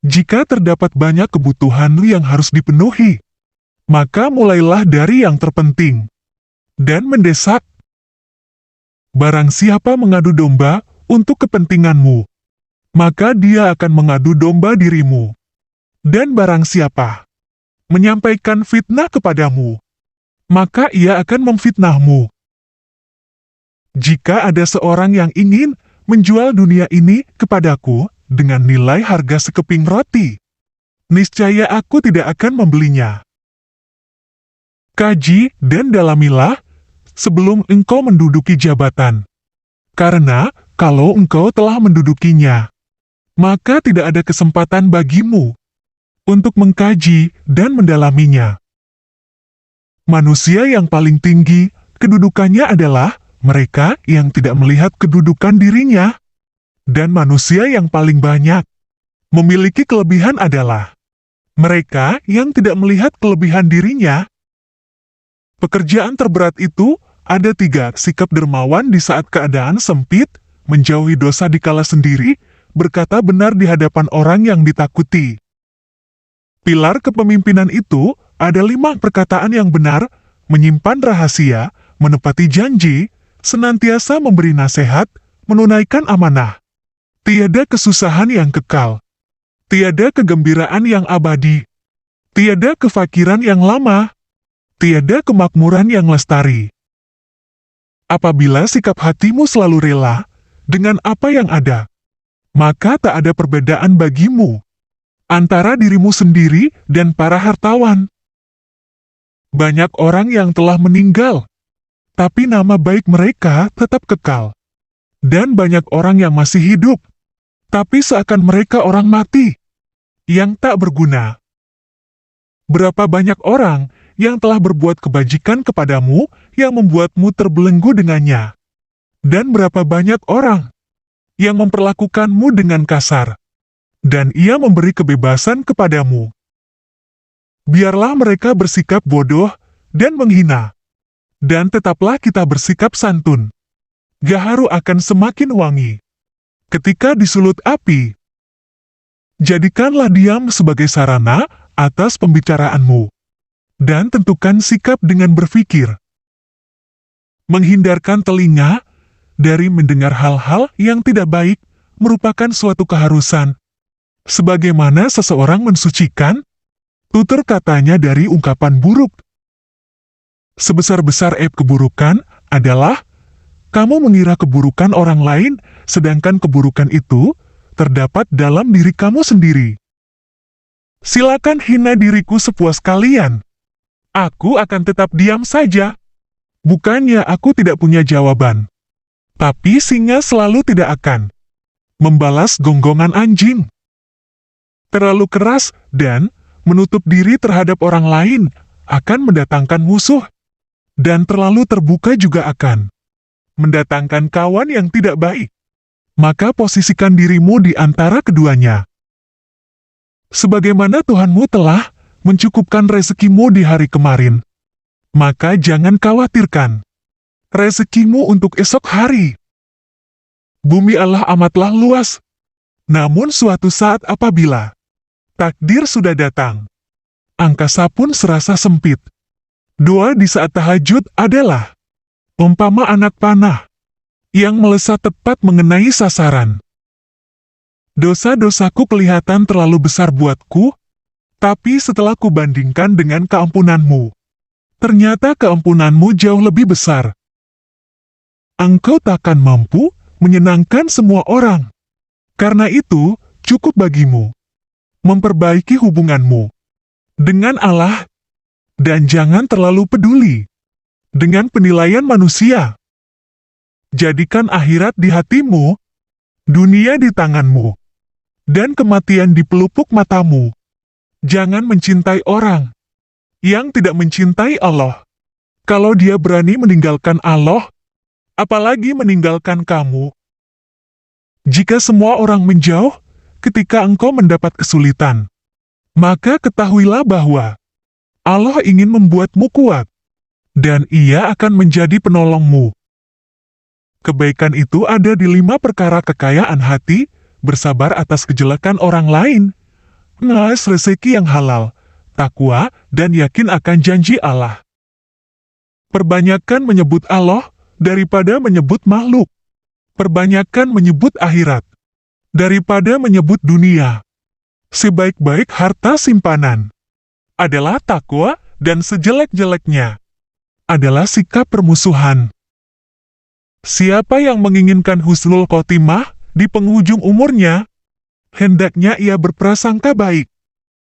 Jika terdapat banyak kebutuhanmu yang harus dipenuhi, maka mulailah dari yang terpenting dan mendesak. Barang siapa mengadu domba untuk kepentinganmu, maka dia akan mengadu domba dirimu. Dan barang siapa menyampaikan fitnah kepadamu, maka ia akan memfitnahmu. Jika ada seorang yang ingin menjual dunia ini kepadaku dengan nilai harga sekeping roti, niscaya aku tidak akan membelinya. Kaji dan dalamilah sebelum engkau menduduki jabatan. Karena kalau engkau telah mendudukinya, maka tidak ada kesempatan bagimu untuk mengkaji dan mendalaminya. Manusia yang paling tinggi kedudukannya adalah mereka yang tidak melihat kedudukan dirinya. Dan manusia yang paling banyak memiliki kelebihan adalah mereka yang tidak melihat kelebihan dirinya. Pekerjaan terberat itu ada 3: sikap dermawan di saat keadaan sempit, menjauhi dosa dikala sendiri, berkata benar di hadapan orang yang ditakuti. Pilar kepemimpinan itu ada 5 perkataan yang benar, menyimpan rahasia, menepati janji, senantiasa memberi nasihat, menunaikan amanah. Tiada kesusahan yang kekal. Tiada kegembiraan yang abadi. Tiada kefakiran yang lama. Tiada kemakmuran yang lestari. Apabila sikap hatimu selalu rela dengan apa yang ada, maka tak ada perbedaan bagimu antara dirimu sendiri dan para hartawan. Banyak orang yang telah meninggal, tapi nama baik mereka tetap kekal. Dan banyak orang yang masih hidup, tapi seakan mereka orang mati, yang tak berguna. Berapa banyak orang yang telah berbuat kebajikan kepadamu yang membuatmu terbelenggu dengannya. Dan berapa banyak orang yang memperlakukanmu dengan kasar, dan ia memberi kebebasan kepadamu. Biarlah mereka bersikap bodoh dan menghina, dan tetaplah kita bersikap santun. Gaharu akan semakin wangi ketika disulut api. Jadikanlah diam sebagai sarana atas pembicaraanmu, dan tentukan sikap dengan berpikir. Menghindarkan telinga dari mendengar hal-hal yang tidak baik merupakan suatu keharusan. Sebagaimana seseorang mensucikan tutur katanya dari ungkapan buruk. Sebesar-besar aib keburukan adalah kamu mengira keburukan orang lain, sedangkan keburukan itu terdapat dalam diri kamu sendiri. Silakan hina diriku sepuas kalian. Aku akan tetap diam saja. Bukannya aku tidak punya jawaban. Tapi singa selalu tidak akan membalas gonggongan anjing. Terlalu keras dan menutup diri terhadap orang lain akan mendatangkan musuh. Dan terlalu terbuka juga akan mendatangkan kawan yang tidak baik. Maka posisikan dirimu di antara keduanya. Sebagaimana Tuhanmu telah mencukupkan rezekimu di hari kemarin, maka jangan khawatirkan rezekimu untuk esok hari. Bumi Allah amatlah luas. Namun suatu saat apabila takdir sudah datang, angkasa pun serasa sempit. Doa di saat tahajud adalah umpama anak panah yang melesat tepat mengenai sasaran. Dosa-dosaku kelihatan terlalu besar buatku, tapi setelah kubandingkan dengan keampunanmu, ternyata keampunanmu jauh lebih besar. Engkau takkan mampu menyenangkan semua orang. Karena itu, cukup bagimu memperbaiki hubunganmu dengan Allah, dan jangan terlalu peduli dengan penilaian manusia. Jadikan akhirat di hatimu, dunia di tanganmu, dan kematian di pelupuk matamu. Jangan mencintai orang yang tidak mencintai Allah. Kalau dia berani meninggalkan Allah, apalagi meninggalkan kamu. Jika semua orang menjauh ketika engkau mendapat kesulitan, maka ketahuilah bahwa Allah ingin membuatmu kuat, dan Ia akan menjadi penolongmu. Kebaikan itu ada di 5 perkara: kekayaan hati, bersabar atas kejelekan orang lain, ngas rezeki yang halal, takwa, dan yakin akan janji Allah. Perbanyakan menyebut Allah daripada menyebut makhluk. Perbanyakan menyebut akhirat daripada menyebut dunia. Sebaik-baik harta simpanan adalah takwa, dan sejelek-jeleknya adalah sikap permusuhan. Siapa yang menginginkan husnul khotimah di penghujung umurnya, hendaknya ia berprasangka baik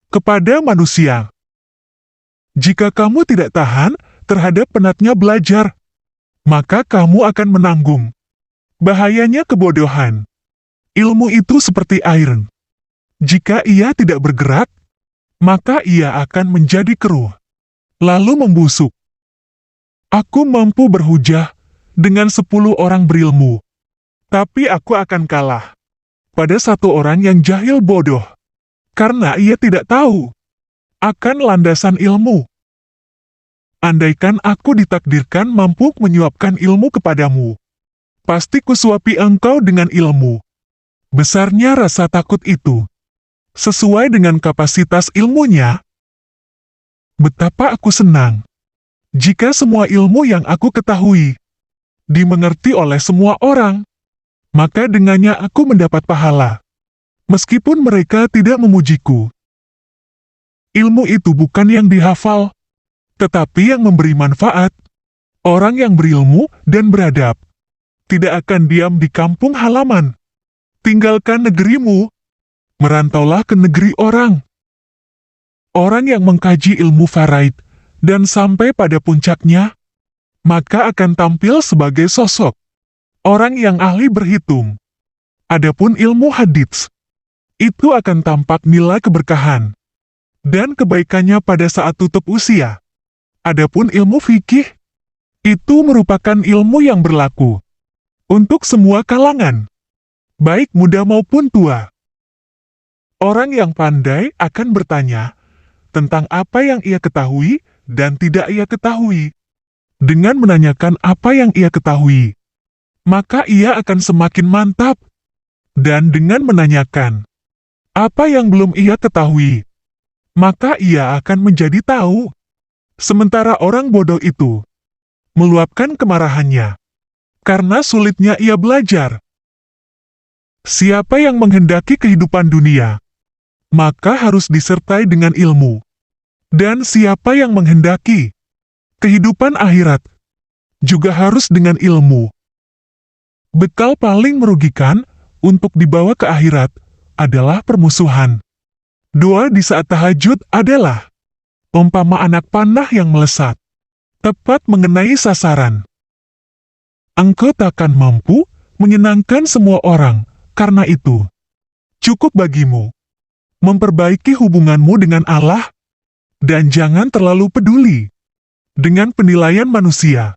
kepada manusia. Jika kamu tidak tahan terhadap penatnya belajar, maka kamu akan menanggung bahayanya kebodohan. Ilmu itu seperti air. Jika ia tidak bergerak, maka ia akan menjadi keruh, lalu membusuk. Aku mampu berhujah dengan 10 orang berilmu, tapi aku akan kalah pada 1 orang yang jahil bodoh, karena ia tidak tahu akan landasan ilmu. Andaikan aku ditakdirkan mampu menyuapkan ilmu kepadamu, pasti kusuapi engkau dengan ilmu. Besarnya rasa takut itu, sesuai dengan kapasitas ilmunya. Betapa aku senang jika semua ilmu yang aku ketahui dimengerti oleh semua orang, maka dengannya aku mendapat pahala, meskipun mereka tidak memujiku. Ilmu itu bukan yang dihafal, tetapi yang memberi manfaat. Orang yang berilmu dan beradab tidak akan diam di kampung halaman. Tinggalkan negerimu, merantaulah ke negeri orang. Orang yang mengkaji ilmu faraid dan sampai pada puncaknya, maka akan tampil sebagai sosok orang yang ahli berhitung. Adapun ilmu hadits, itu akan tampak nilai keberkahan dan kebaikannya pada saat tutup usia. Adapun ilmu fikih, itu merupakan ilmu yang berlaku untuk semua kalangan, baik muda maupun tua. Orang yang pandai akan bertanya tentang apa yang ia ketahui dan tidak ia ketahui. Dengan menanyakan apa yang ia ketahui, maka ia akan semakin mantap. Dan dengan menanyakan apa yang belum ia ketahui, maka ia akan menjadi tahu. Sementara orang bodoh itu meluapkan kemarahannya karena sulitnya ia belajar. Siapa yang menghendaki kehidupan dunia, maka harus disertai dengan ilmu. Dan siapa yang menghendaki kehidupan akhirat, juga harus dengan ilmu. Bekal paling merugikan untuk dibawa ke akhirat adalah permusuhan. Doa di saat tahajud adalah umpama anak panah yang melesat, tepat mengenai sasaran. Engkau takkan mampu menyenangkan semua orang. Karena itu, cukup bagimu memperbaiki hubunganmu dengan Allah, dan jangan terlalu peduli dengan penilaian manusia.